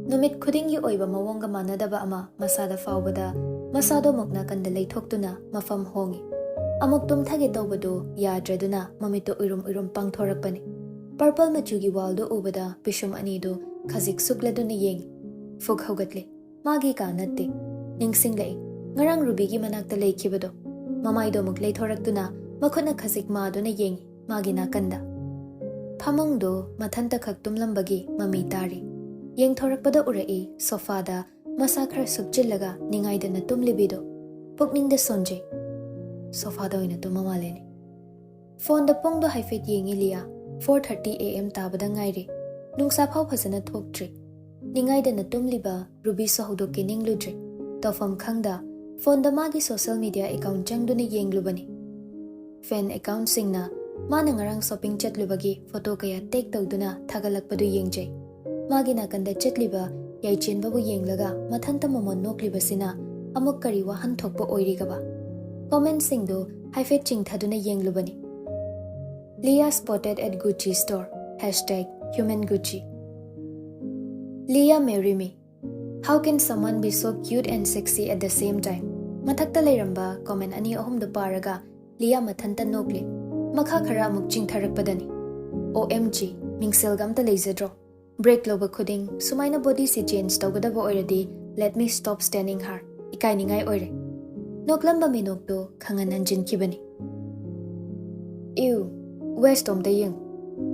Numit khudingi oiba mawonga manadaba ama masada faubada masado mukna kanda leithoktuna mafam hongi amuk tumthage tawbadu yadraduna mamito urum pangthorakpani purple machugi waldo ubada pishum anidu khajik sukladuna yengi fuk hogatle magi ka natte ningsinglai ngarang ruby gi manakta leikhibado mamaido muk leithoraktuna makhuna khajik maduna yengi magi nakanda phamungdo mathanta khak tumlambagi mami tari yengthorakpada urai sofada masa khar subchillaga ningaidana tumlibido pukningda sonje sofada oina tumamaleni phone da pongdo haifet yengi liya 4:30 am tabada ngaire nungsa phau phasana thoktre ningaidana tumliba ruby sohdo kening ludre tofam khangda phone da magi social media account changduna yenglubani fan account singna mana ngarang shopping chatlubagi photo kaya take tawduna thagalakpadu yengjai magi nakanda chatliba YAICHENBA bu yenglaga mathanta momon noklibasina amuk kari wahan thokpa oirigaba comment singdo haifet chingthaduna yenglubani Leah spotted at Gucci store #humangucci Leah marry me how can someone be so cute and sexy at the same time mathakta leiramba comment ani ahum do paraga Leah mathanta nokle makha khara amuk chingtharakpadani OMG mingselgam ta leizadro break loba khuding sumaina body si change tawgadaba oiradi let me stop standing her ikainingai oire noklamba minokto khangan hanjin kibani ew west om dayeng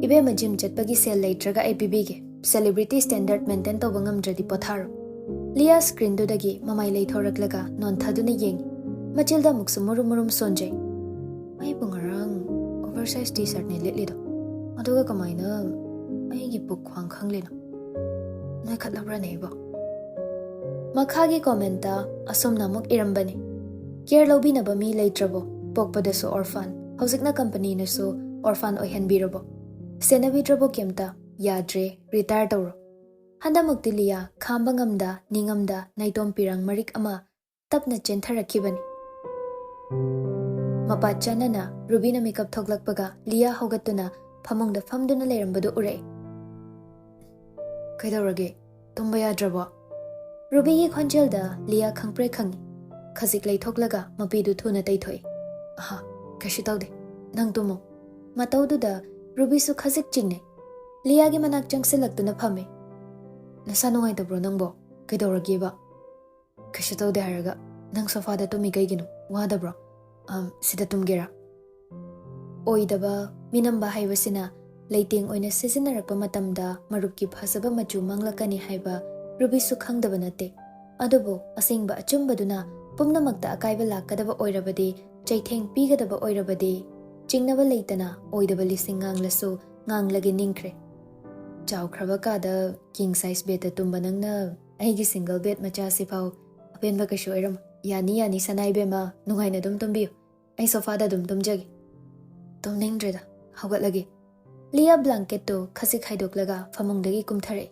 ibe majim chatpagi sel leitraga APB ge celebrity standard maintain to bangam dradi potharo Leah screen do dagi mamai leithoraklaga non thaduna yeng machilda muksu murum sonjai mai bungarang oversize t-shirt ne letlido aduga kamaina aigi puk khwang khanglena na khatlabra neibo makhagi commenta asomna muk irambani care lobina ba mi leitrabo pokpada so orphan hojikna company na so orphan oihan birabo senabi trabo kemta yadre retire tawro handa mukti liya khamba ngamda ningamda naitom pirang marik ama tapna chentharakhibani mapachana na rubina makeup thoklakpaga liya hogatuna phamungda famduna leirambadu urai kaidorage tumba yadrabo ruby gi khonjelda Leah khangpre khangi khajik leithoklaga mapidu thuna taithoi aha kashi tawde nang tumo matawduda ruby su khajik chingne Leah gi manak changsilaktuna phame nasanu ngai tabro nangbo kaidorage ba kashi tawde haraga nang sofa da tumi kaiginu wadabro sida tumgera oidaba minamba haibasina leiting oina sizinarappa matamda marupki phasaba machu manglakani haiba ruby su khangdaba nate adubo asingba achumbaduna pumnamakta akaiba lakadaba oirabadi chaitheng pigadaba oirabadi chingnaba leitana oidaba lising nganglasu nganglagi ningkhre chawkhraba kada king size bed tumba nangna aigi single bed macha sifau apenba kashu oiram yani sanai bema nungaina dum tumbiyo ai sofa da dum tumjagi tumningdreda hawgatlagi Leah blanket to khasi khaidoklaga famungdagi kumthare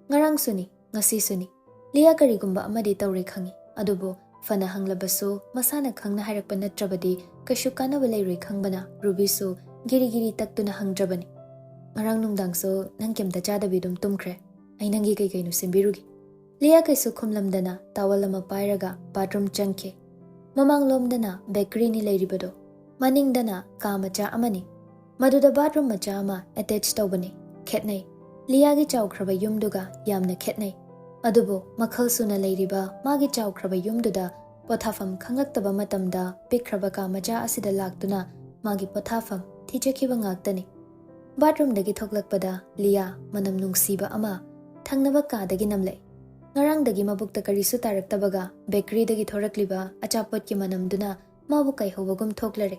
ngarang suni ngasi suni Leah karigumba amadi tawre khangi adubo fana hanglabasu masana khangna hairakpa natrabadi kashu kanaba leiroi khangbana ruby su giri taktuna hangdrabani ngarang nungdang so nang kemta chadabi dum tumkhre ai nangi kai kainu simbirugi Leah kaisu khumlamdana tawalama pairaga bathroom changke mamanglomdana bakery ni leiribado maningdana kamacha amani maduda bathroom macha ama attach tawbani khetnai Leah gi chawkhraba yumduga yamna khetnai adubo makhal suna leiriba magi chawkhraba yumduda pothafam khangaktaba matamda pikhraba kamacha asida laktuna magi pothafam thijakhiba ngaktani bathroom dagi thoklakpada Leah manam nungsiba ama thangnaba kadagi namlai ngarang dagi mabukta karisu taraktabaga bakery dagi thorakliba achapot ki manamduna mabu kai hobagum thoklare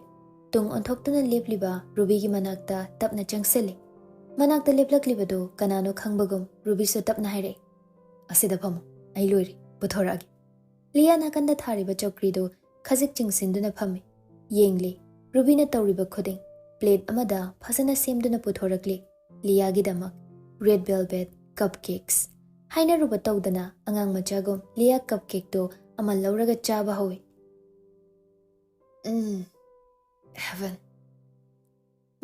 tung onthoktuna lepliba ruby gi manakta tapna changseli manakta leplaklibado kanano khangbagum ruby su tapna haire asida phamo ai loiri puthoragi Leah nakanda thariba chokrido khajik chingsinduna phami yengli ruby na tawriba khuding plate amada phasana semduna puthorakli Leah gi damak red velvet cupcakes haina ruba tawdana angang machagum Leah cupcake to amal lauraga chaba howi heaven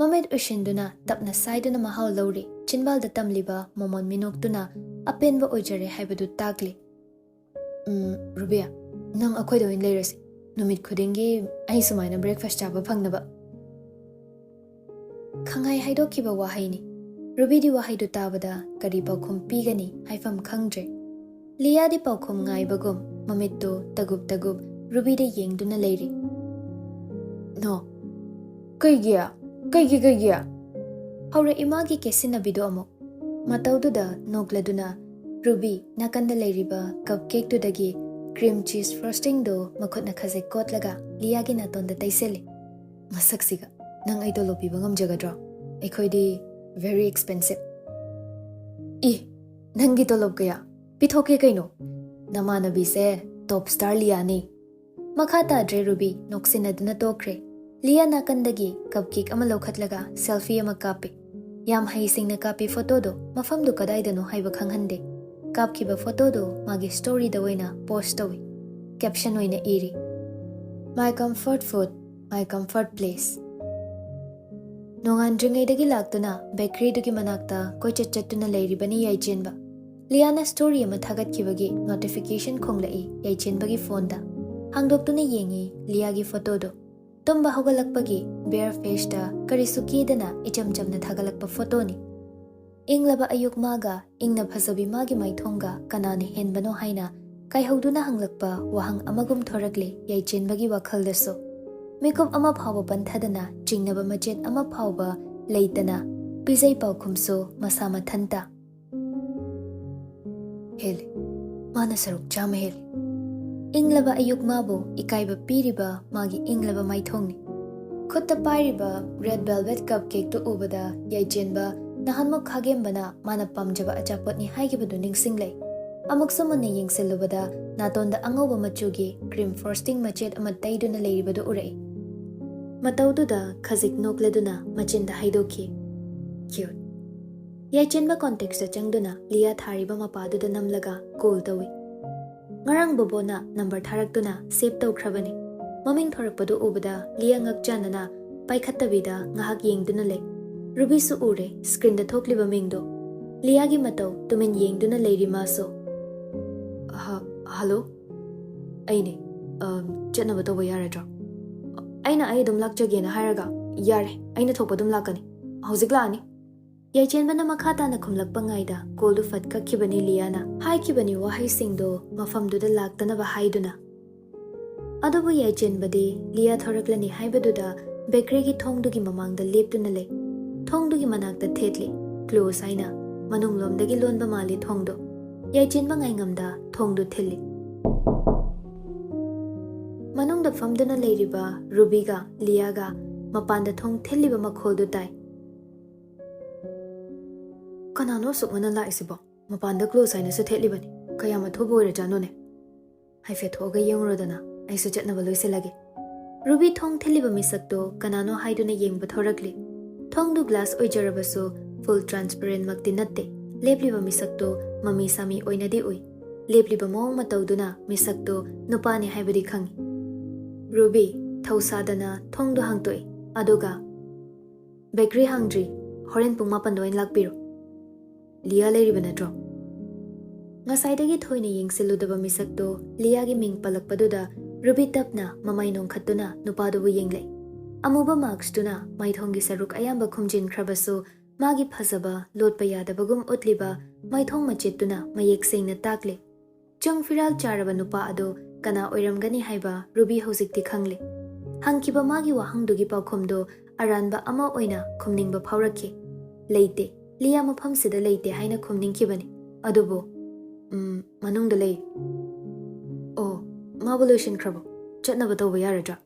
Mamit ushinduna tapna saiduna mahau lawri chinbal da tamliba momon minoktuna apenba ojare haibadu takli. Rubia, nang akoy doin layrasi. Numit khudingi ai sumaina breakfast chaba phangnaba. Khangai haidokiba wahaini. Ruby di wahai du tabada kari paukhum pigani haifam khangdre. Lia di paukhum ngaibagum mamitto tagub Ruby de yengduna leiri. No. Kaigia. Haura imagi kesinabido amok. Mataududa nogladuna Ruby nakanda leiriba cupcake tu dagi cream cheese frosting do makhotna khazai kotlaga Lia gi natonda taiseli. Masaksiga nang ai tolo piba ngamjagadra. Ekhoi very expensive. Nangi tolop kaya pithoke kaino. Namanabi se top star Lia ni. Makhata dre Ruby noksinaduna tokre. Lia nakandagi cupcake ama lokhatlaga selfie ama kapi. Yam haisingna kapi photo do mafam du kadaidano haiba khanghande. Kapkiba photo do magi story da waina post tawi. Caption waina iri. My comfort food, my comfort place. Nongan dringaidagi laktuna bakery dugi manakta koichatchatuna leiribani YAICHENBA. Liana story ama thagatkibagi notification khonglai YAICHENBagi phone da. Hangdoktuna yengi Liagi photo do. Tumba hogalakpagi bare face da karisuki dana ichamchamna thagalakpa photo ni. Inglaba ayuk maga ingna phasabi magi maithonga kanani henbano haina kaihoduna hanglakpa wahang amagum thorakle YAICHENBagi wakhal daso. Makeup ama phawa panthadana jingnaba machet ama phawba leitana pizai paukhumso masama thanta. Hele mana saruk chama hele. Inglaba ayuk mabu ikaiba piriba magi inglaba maithongni. Khutta pairiba red velvet cupcake tu ubada YAICHENBA nahanmuk khagembana mana pamjaba achapotni haigibadu ningsinglai. Amuk samana yengselubada natonda angoba machugi cream frosting machet ama taiduna leiribadu urai. Mataududa khazik nokleduna machinda haidoki. Cute. YAICHENBA context changduna Lia thariba mapaduda namlaga call tawi. Ngarang bobona number tharaktuna save tawkhrabani. Maming thorakpadu ubada Lia ngakjanana paikhattabida ngahak yengduna le. Ruby su ure screen da thokliba mingdo. Lia gi matau tumin yengduna leiri maso. Hello? Aine chatnaba tawba yaradra. Aina ai dum lakjagena hairaga yare aina thokpa dum lakani hauzik laani YAICHENBA na makhata na khumlakpa ngaida call du fat kakhibani Liana haikibani wahai singdo mafamdu da laktanaba haiduna adubu YAICHENBA de Lia thoraklani haibaduda bakery gi thongdugi mamangda leptuna le thongdugi manakta thetli close aina manunglomdagi lonba mali thongdo YAICHENBA ngaingamda thongdu thilli Manungda famduna leiriba Rubyga Liaga mapanda thong thilliba makholdu tai. Kanano sukmana laisibo mapanda close aina se thelibani kayama thobo ore janone. Haife thoga yengrodana aisu chatnaba loiselage. Ruby thong thilliba misakto kanano haiduna yengba thorakli. Thongdu glass oijarabasu full transparent makti natte. Lepliba misakto mami sami oinadi oi. Lepliba mong matauduna misakto nupani haibadi khangi. Ruby thausadana thongdu hangtoi aduga bakery hangdri horen pung mapan doin lakpiro Lia leiriba natro ngasaidagi thoina yengsiludaba misakto Lia gi ming palakpaduda Ruby tapna mamai nongkhatuna nupadubu yenglei amuba marks tuna maithongi saruk ayamba khumjin khrabasu magi phasaba lotpa yadabagum utliba maithong machetuna mayek sengna takle chung firal charaba nupa ado kana oiramgani haiba Ruby hojikti khangle hangkiba magi wahangdugi paukhomdo aranba ama oina khumningba phaurakhi leite Lia mafam sida leite haina khumningkibani adubo manungda lei oh mabulation khrabo chatnaba tawba yaradra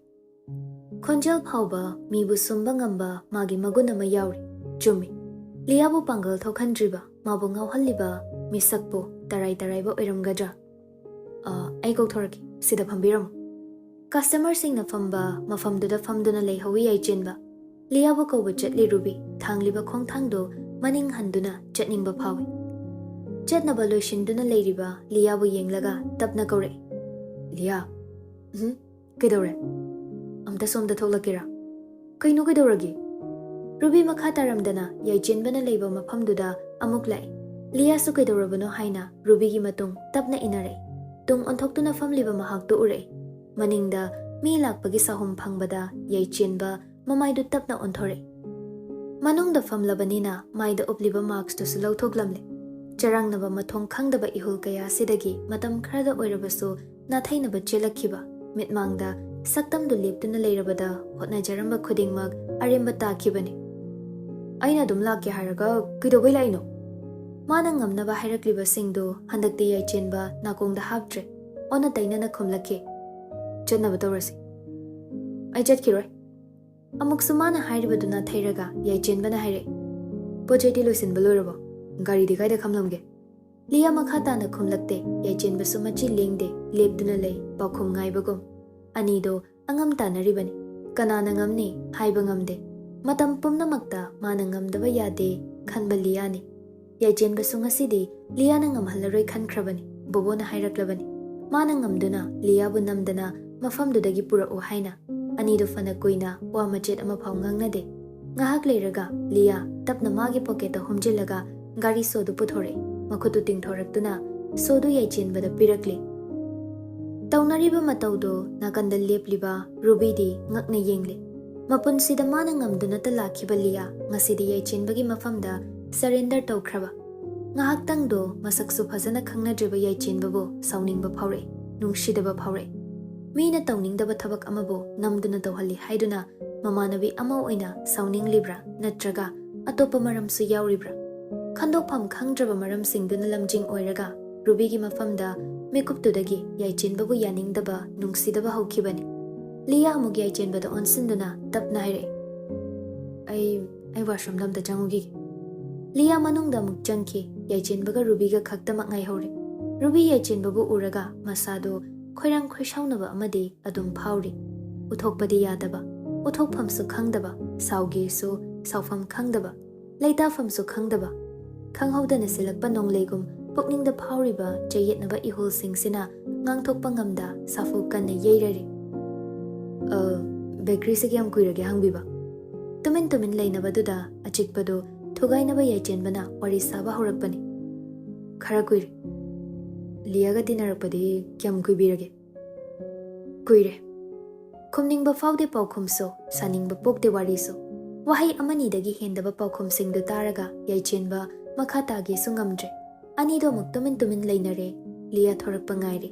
khonjal phauba mibu sumba ngamba magi maguna ma yauri chumi Lia bu pangal thokhandriba mabu ngawhalliba misakpo tarai ba oiramgadra ai go thoraki sida phambiram customer sing na famba mafamduda famduna leihawi YAICHENBA Lia bu ko chatli Ruby thangliba khongthangdo maning handuna chatningba phawi chatnaba loishinduna leiriba Lia bu yenglaga tapna kore Lia kedore amta somda tholakira kaino kedoragi Ruby makha taramdana YAICHENBANA leiba mafamduda amuk lai. Lia su kaidorabano haina Ruby gi matung tapna inare. Tung onthoktuna famliba mahaktu ure. Maningda mi lakpagi sahum phangbada YAICHENBA mamaidu tapna onthore. Manungda famlabanina maida upliba marks to sulauthoklamle. Charangnaba mathong khangdaba ihul kaya sidagi matam kharada oirabasu nathainaba chelakhiba. Mitmangda saktamdu leptuna leirabada hotnajaramba khudingmak aremba takhibani. Aina dum lakya haraga kidobai laino. Mana ngamnaba hairakliba singdu handakti YAICHENBA nakongda haptre. Ona tainana khumlakhe. Chatnaba tawrasi. Ai chatkiroi. Amuk sumana hairibaduna thairaga YAICHENBAna haire. Pochaiti loisinba loirabo. Gari di kaida khamlamge. Lia makha na khumlakte YAICHENBA sumachi lengde lepduna lei pakhum ngaibagum. Anido angam tanaribani. Kanana ngamni haiba ngamde. Matam pumnamakta mana ngamdaba yade khanba Liani. YAICHENBA sungasidi Liana ngamhallaroi khankrabani. Bobona hairaklabani. Mana ngamduna Liabu namdana mafamdudagi pura'u haina. Anido fana kuina wa machet ama phau ngangnade. Ngahak leiraga Lia tapna magi pocket humjilaga gari sodu puthore. Makhutu tingthoraktuna sodu YAICHENBAda pirakli. Taunariba mataudo nakanda lepliba Ruby di ngakna yengli. Mapunsida mana ngamduna talakhiba Lia ngasidi YAICHENBAgi mafamda surrender tawkraba. Ngahaktangdo masaksu phajana khangnadriba YAICHENBabu sauningba phawre nungsidaba phawre. Mina tauningdaba thabak amabo namduna tawhalli haiduna mamanabi ama oina sauninglibra natraga atopa maramsu yauribra. Khandokpham khangdraba maramsingduna lamjing oiraga Rubygi mafamda mekuptudagi YAICHENBabu yaningdaba nungsidaba haukhibani. Lia amuk YAICHENBada onsinduna tapna haire. Ai washroom lamda changugi. Lia manungda amuk changki YAICHENBaga Rubyga khaktamak ngaihore. Ruby YAICHENBabu uraga masado khoirang khoisaunaba amadi adum phawri. Uthokpadi yadaba. Uthokphamsu khangdaba. Saugi su saufam khangdaba. Leitafamsu khangdaba. Khanghaudana silakpa nonglegum pukningda phawriba jayetnaba ihul singsina ngangthokpa ngamda safu kanna yeirari. Bakery se kyam kuirage hangbiba. Tumin leinabaduda achikpadu thugainaba YAICHENBana wari saba horakpani. Khara kuiri. Liaga tinarakpadi kyam kuibirage. Kuire. Khumningba faude paukhumso saningba pokte wariso. Wahai amanidagi hendaba paukhumsingdu taraga YAICHENBa makhatagi sungamdre. Anido muk tumin leinare Lia thorakpa ngaire.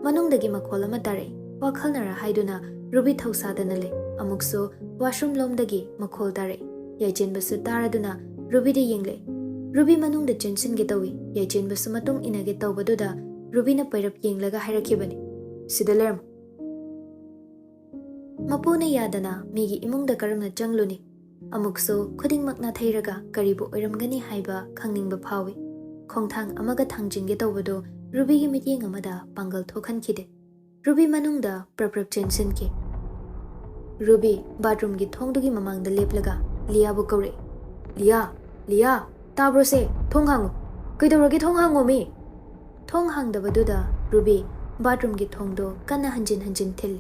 Manungdagi makhol ama tare. Wakhal nara haiduna Ruby thausadana le. Amukso washroom lomdagi makhol tare. YAICHENBa su taraduna Ruby de yengle. Ruby manungda chensinge tawi. YAICHENBa su matung inage tawbaduda Ruby na pairap yenglaga hairakibani. Sidalerm. Mapuna yadana migi imungda karamna changluni. Amukso khudingmakna thairaga karibu oiramgani haiba khangningba phawi. Khongthang amaga thangjinge tawbado Rubygi mityeng amada pangal thokhankhide. Ruby manungda praprap chensinki. Ruby bathroom gi thongdugi mamangda leplaga Liabu kaure. Lia, tabrose thong hangu. Kaidoragi thong hangu mi. Thong hangdabaduda Ruby bathroom gi thongdo kana hanjin thil.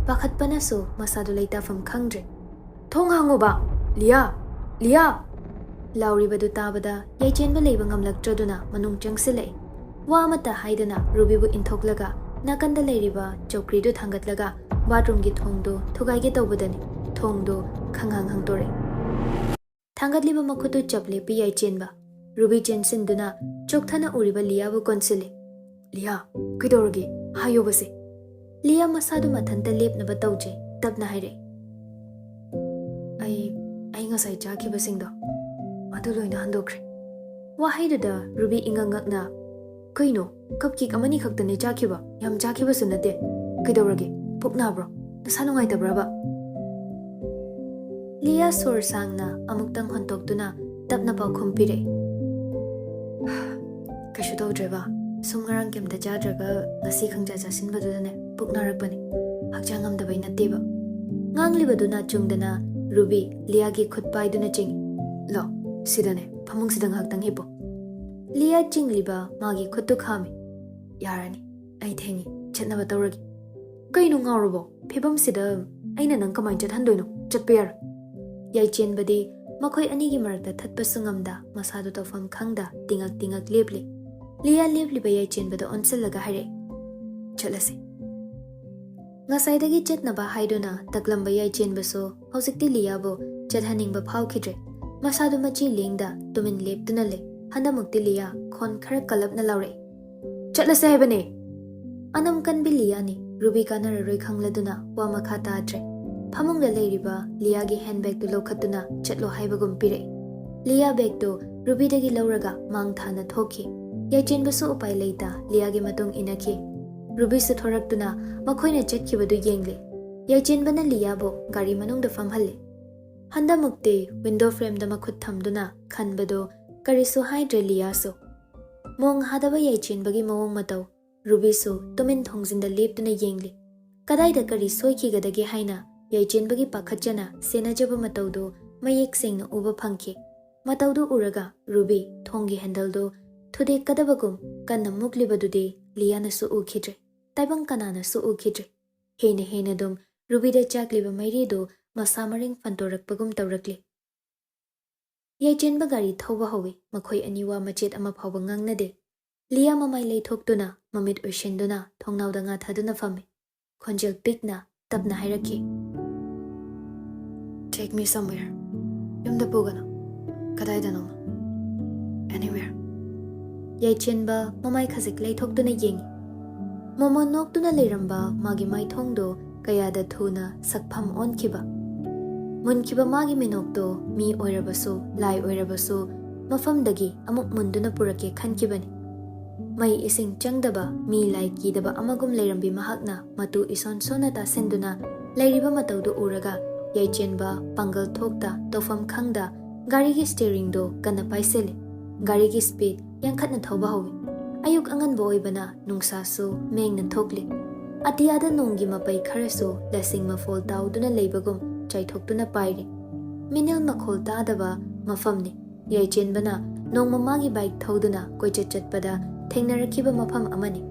Pakhatpana so masadu leitafam khangdre. Thong hangu ba. Lia. Lauribadu tabada YAICHENBa leiba ngamlaktraduna manung changsilai. Wa amata haidana Rubybu inthoklaga nakanda leiriba chokridu thangatlaga bathroom gi thongdo thugaige tawbadani. Thongdo khanghang hangtore. Thangatliba makhutu chaple pi YAICHENBa. Ruby chensinduna chokthana uriba Liabu konsile. Lia, kidorgi hayo base. Lia masadu mathanta lepnaba tawje tapna haire. Ai ngasai chakhibasingdo adu loina handokre. Wahaiduda Ruby ingangakna kaino cupcake amani khaktane chakhiba yam chakhibasu nate. Kidoragi puknabro nasa nungaitabra. Lia sor sangna amuktang hontoktuna tapna pau khumpire. Kashu tawdreba sumngarang kemta chadraga ngasi khangja chasinbadudane puknarakpani. Hakjang ngamdabai nateba. Nganglibaduna chungdana Ruby Liagi khutpaiduna chingi. Lo, sidane phamung sidang haktang hipo. Lia chingliba magi khuttu khami. Yarani, ai thengi chatnaba tawragi. Kaino ngawrubo phibam sida aina nang kamai chathandoino chatpayar. YAICHENBadi Makhoi anigi marakta thatpa sungamda masadu tawfam khangda tingak lepli. Lia lepliba yaichenbada onsillaga hare. Chalase. Ngasaidagi chatnaba haiduna taklamba yaichenbaso hausikti Liabo chathaningba phawkhidre. Masadu machi lengda tumin leptuna le. Handamukti Lia khon khara kalapna laure. Chatlase haibane. Anam kanbi Lia ni Ruby kanararoi khangladuna wa makha taadre. Phamungda leiriba Liagi handbag tu lokhatuna chatlo haibagum pire. Lia bag tu Ruby dagi lauraga mangthana thoki. Yaichenbasu upai leita Liagi matung inaki. Ruby su thoraktuna makhoina chatkibadu yengle. Yaichenbana Liabo gari manungda famhalle. Handamukti window frame da makhut thamduna khanbado karisu haidre Liaso. Mong hadaba yaichenbagi mawong mataw Ruby su tumin thongzinda leptuna yengle. Kadaida kari soikigadagi haina yaichenbagi pakhatjana senajaba matawdo mayek sengna uba phangki. Matawdo uraga Ruby thongi handle do thude kadabagum kanna muklibadudi Liana su ukhidre. Taibang kanana su ukhidre. Hena dum Ruby da chakliba mairi do masamaring fantorakpagum tawrakli. Yaichenba gari thawba hawi makhoi aniwa machet ama phawba ngangnade. Lia mamai leithoktuna mamit oishenduna thongnawda nga thaduna fami. Khonjel pikna tapna hairaki. Take me somewhere. Yumda pugano. Kadaidano. Anywhere. Yaichenba mamai khazik leithoktuna yengi. Momo noktuna leiramba magi mai thongdo kayada thuna sakpham onkiba. Munkiba magi minokdo mi oirabasu lai oirabasu mafamdagi amuk munduna purake khankibani. Mai ising changdaba mi lai kidaba amagum leirambi mahakna matu ison sonata senduna leiriba matawdo uraga yaichenba pangal thokta tofam khangda garigi steering do kana paisele. Garigi speed yankhatna thawba hawi. Ayuk angan boibana nungsasu mengna thokli. Atiyada nongi mapai kharasu lasing mafol tawduna leibagum chaithoktuna pairi. Minil makhol tadaba mafamni. Yaichenbana nong mamagi bike thawduna koichat chatpada thengnarakiba mafam amani.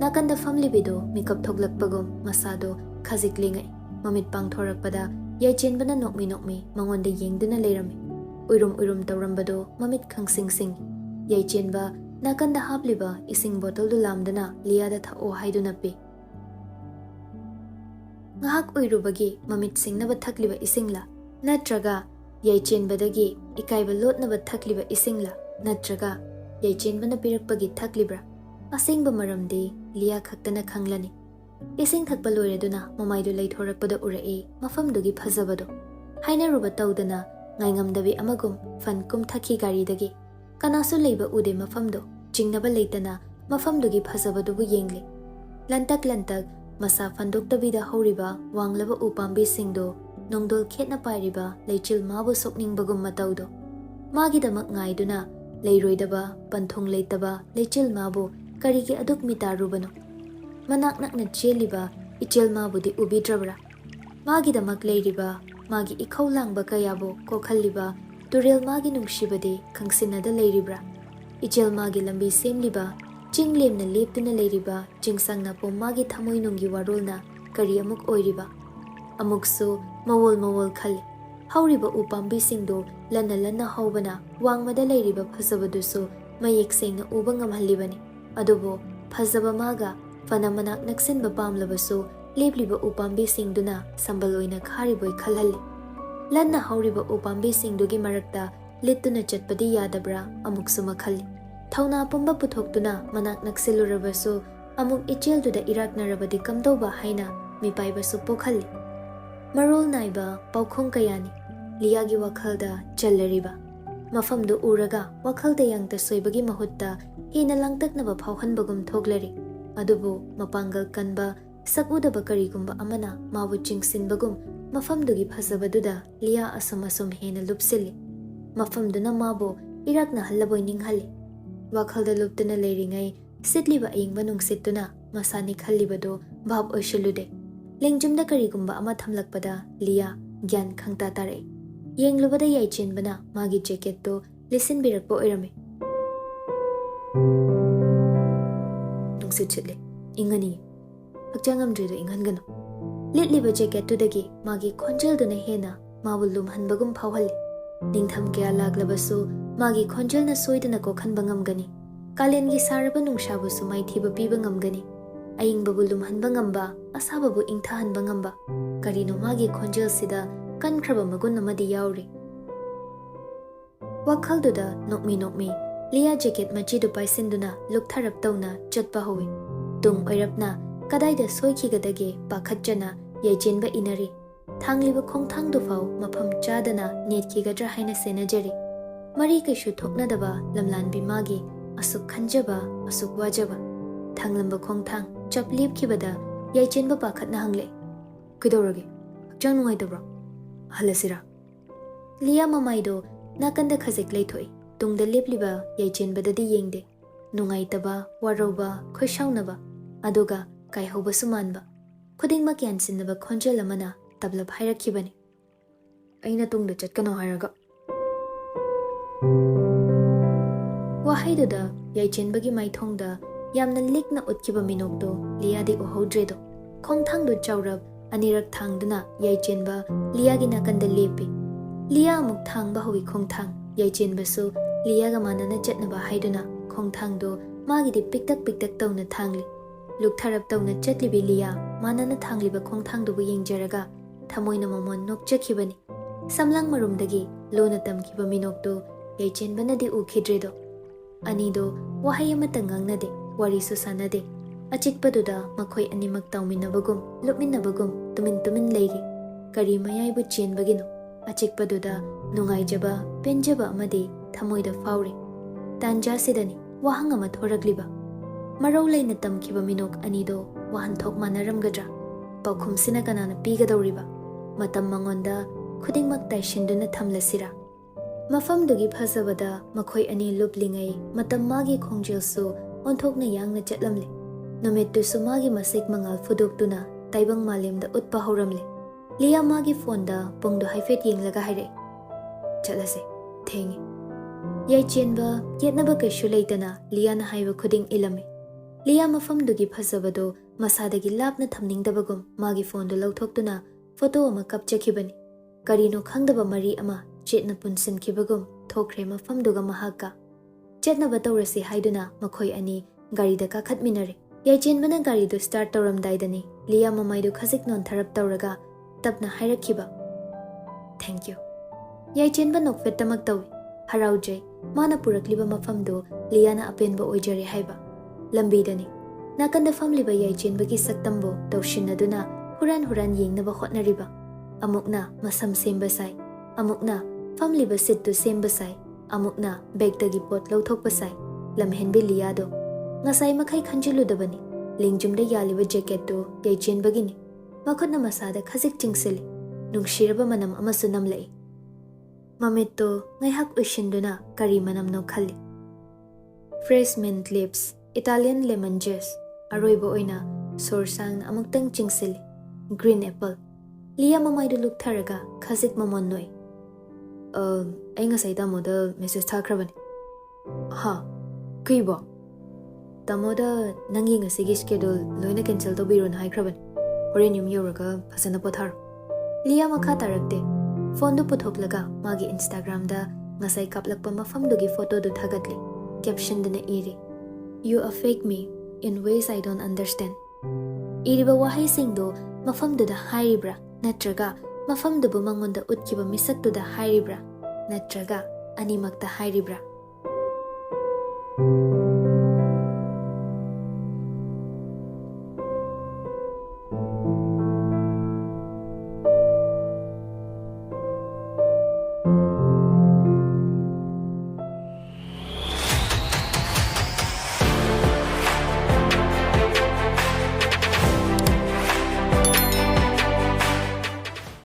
Nakanda famlibido mikap thoklakpagum masado khazik lingai. Mamit pangthorakpada yaichenbana nokmi mangonda yengduna leirami. Uirum tawrambado mamit khangsing. Yaichenba nakanda hapliba ising bottle du lamdana Liada thao haiduna pi. Ngahak uirubagi mamit singnaba thakliba isingla natraga yaichenbadagi ikaiba lotnaba thakliba isingla natraga yaichenbana pirakpagi thaklibra. Asingba maramdi Lia khaktana khanglani. Ising thakpa loireduna mamaidu leithorakpada urai mafamdugi phajabado. Hainaruba tawdana ngaingamdabi amagum fan kum thaki garidagi. Kanasu leiba ude mafamdo jingnaba leitana mafamdugi phajabadubu yengle. Lantak masa fandoktabida horiba wanglaba upambi singdo nongdol khetna pairiba leichil mabu sokningbagum matawdo. Magidamak ngaiduna leiroidaba panthong leitaba leichil mabu karigi aduk mitarubano. Manaknakna cheliba ichil mabudi ubidrabra. Magidamak leiriba magi ikhawlangba kayabo kokhalliba Turil magi nungshibade khangsinada leiribra. Ichel magi lambi semliba chinglemna leptuna leiriba chingsangna po magi thamoi nungi warolna kari amuk oiriba. Amuksu mawol khali. Hauriba upambi singdo lana haubana wangmada leiriba phasabadusu mayek sengna uba ngamhallibani. Adubo phasaba maga fanamanak naksinba pamlabasu lepliba upambi singduna sambaloina khariboi khalhalli. Lanna hauriba upambi singdugi marakta lituna chatpadi yadabra amuksu makhalli. Thauna pumba puthoktuna manak naksilurabasu amuk ichelduda iraknarabadi kamtauba haina mipaibasu pokhalli. Marol naiba paukhong kayani Liagi wakhalda challariba. Mafamdu uraga wakhalda yangta soibagi mahutta hina langtaknaba phawhanbagum thoklari. Adubu mapangal kanba sakudaba karigumba amana mabu chingsinbagum mafamdugi phasabaduda Lia asum hena lupsili. Mafamduna mabu irakna hallaboi ninghalli. Wakhalda luptuna leiringai sitliba ayingba nungsittuna masani khallibado bhab oishalude. Lengjumda karigumba ama thamlakpada Lia gyan khangta tare. Yenglubada yaichenbana magi jacket to listen birakpo oirame. Nungsit chitle ingani hakchangam drido ingangano. Litliba jacket to dagi magi khonjal duna hena mawulum hanbagum phawhalli. Ningthemcha laglabasu magi khonjelna soidana kokhanba ngamgani kalengi saraba nungsabusu maithiba piba ngamgani ayingbabu lumhanba ngamba asababu ingthahanba ngamba karino magi khonjel sida kankraba magun amadi yauri wakhalduda nokmi Lia jacket machidu paisinduna luktharap tawna chatpa howi tung oirapna kadaida soikigadage pakhatjana YAICHENBA inari thangliba khongthang du fau mafam chadana netkigadra haina senajari mari kaishu thoknadaba lamlanbi magi asuk khanjaba asuk wajaba thanglamba khongthang chaplip khibada YAICHENBA pakhatna hangle kidorage hakchang nungai tabra halasira Lia mamaido nakanda khajek leithoi tungda lepliba YAICHENBA dadi yengde nungai taba waroba khoishaunaba aduga kaihoba sumanba khudingmak yansinnaba khonjel amana tablab hairakhibani aina tungda chatkano hairaga wahaiduda YAICHENBA gi maithongda yamna likna utkhiba minokdo liadi ohodredo khongthangdu chawrab anirak thangduna YAICHENBA liagi nakanda lepi lia amuk thangba howi khongthang YAICHENBA su liaga manana chatnaba haiduna khongthangdo magidi piktak tawna thangli luktharap tawna chatlibi lia manana thangliba khongthangdubu yengjaraga thamoina momon nokchakhibani samlang marumdagi lona tamkiba minokdo YAICHENBA nadi ukhidredo anido wahai amata ngangnade warisu sanade achikpaduda makhoi animak tawminabagum lupminabagum tumin leiri kari mayaibu chenbagino achikpaduda nungaijaba penjaba amadi thamoida fauri tanja sidani wahang ama thoragliba marau laina tamkiba minok anido wahan thok manaramgadra paukhum sina kanana pigadawriba matam mangonda khudingmak taishinduna thamlasira mafam dugi phasabada makhoi ani luplingai matam magi khongjilsu onthokna yangna chatlamle numittu sumagi masik mangal fuduktuna taibang malemda utpa horamle lia magi fonda pongdo haifet yenglaga haire chalase thengi YAICHENBA yetnaba kaishu leitana liana haiba khuding ilame lia mafam dugi phasabado masadagi lapna thamningdabagum magi fondu lauthokduna photo ama kapchakhibani karino khangdaba mari ama chetna punsinkhibagum thokre mafam duga mahaka chetnaba tawrasi haiduna makhoi ani gari da kakhatminare YAICHENBA na gari du start tawramdaidani lia mamaidu khajik non tharap tawraga tapna hairakhiba thank you YAICHENBA nokfet tamak tawi haraujai mana purakliba mafamdo liana apenba oijare haiba lambidani nakanda famliba YAICHENBA gi saktambo tawshinaduna huran yengnaba hotnariba amukna masam semba sai amukna famliba sittu semba sai amukna begdagi pot lauthokpa sai lamhenbi liado ngasai makhai khanjiludabani lingjumda yaliba jacket do YAICHENBA gini makhotna masada khajik chingsili nungshiraba manam amasu namlai Mamitto ngaihak ushinduna kari manam no khali fresh mint lips Italian lemon juice aroiba oina sorsang amuktang chingsili green apple lia mamaidu luktharaga khajik mamon noi ai ngasai tamoda message thakrabani ha kibo tamoda nangi ngasigi schedule loina cancel to biron haikrabani horen yum yoraga phasana pothar lia makha tarakte phone du puthoklaga magi Instagram da ngasai kaplakpa mafam dugi photo du thagatli caption dana iri you affect me in ways I don't understand iriba wahai singdo mafam du da hairibra natraga mafam du mangonda utkiba misak du da hairibra natraga animakta hairibra